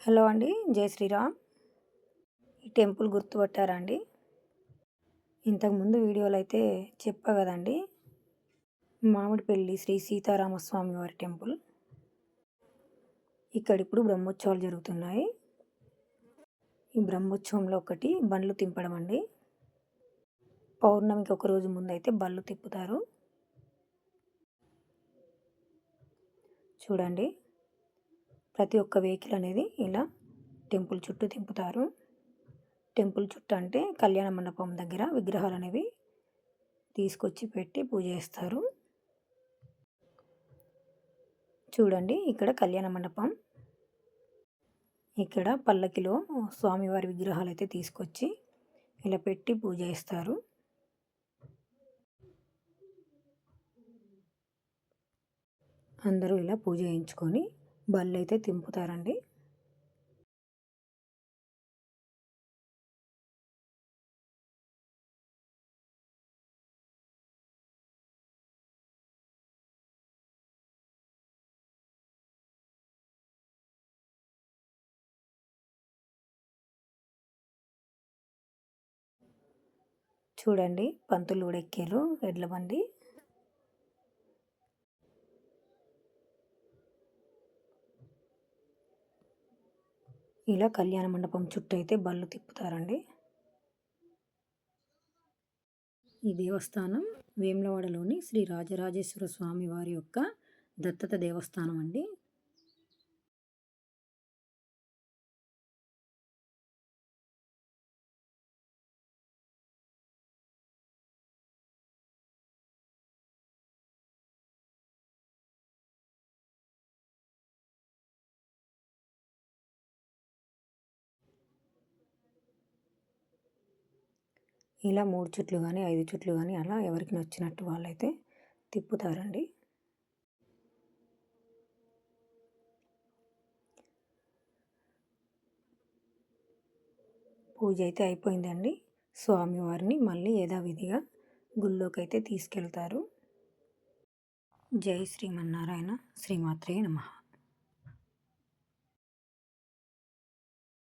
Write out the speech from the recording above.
Hello అండి. జై శ్రీరామ్. ఈ టెంపుల్ గుర్తుపట్టారా అండి? ఇంతకుముందు వీడియోలో అయితే చెప్పా కదండి, మామిడిపల్లి శ్రీ సీతారామస్వామి వారి టెంపుల్. ఇక్కడ ఇప్పుడు బ్రహ్మోత్సవాలు జరుగుతున్నాయి. ఈ బ్రహ్మోత్సవంలో ఒకటి బండ్లు తింపడం అండి. పౌర్ణమికి ఒక రోజు ముందైతే బళ్ళు తిప్పుతారు. చూడండి, ప్రతి ఒక్క వెహికల్ అనేది ఇలా టెంపుల్ చుట్టూ తింపుతారు. టెంపుల్ చుట్టూ అంటే కళ్యాణ మండపం దగ్గర విగ్రహాలు అనేవి తీసుకొచ్చి పెట్టి పూజ చేస్తారు. చూడండి, ఇక్కడ కళ్యాణ మండపం. ఇక్కడ పల్లకిలో స్వామివారి విగ్రహాలు అయితే తీసుకొచ్చి ఇలా పెట్టి పూజ చేస్తారు. అందరూ ఇలా పూజ చేయించుకొని బళ్ళు అయితే తింపుతారండి. చూడండి, పంతులు కూడా ఎక్కారు ఎడ్ల బండి. ఇలా కళ్యాణ మండపం చుట్టూ అయితే బళ్ళు తిప్పుతారండి. ఈ దేవస్థానం వేములవాడలోని శ్రీ రాజరాజేశ్వర స్వామి వారి యొక్క దత్తత దేవస్థానం అండి. ఇలా 3 చుట్లు కానీ 5 చుట్లు కానీ అలా ఎవరికి నచ్చినట్టు వాళ్ళైతే తిప్పుతారండి. పూజ అయితే అయిపోయిందండి. స్వామివారిని మళ్ళీ యథావిధిగా గుళ్ళోకి అయితే తీసుకెళ్తారు. జై శ్రీమన్నారాయణ. శ్రీమాత్రే నమః.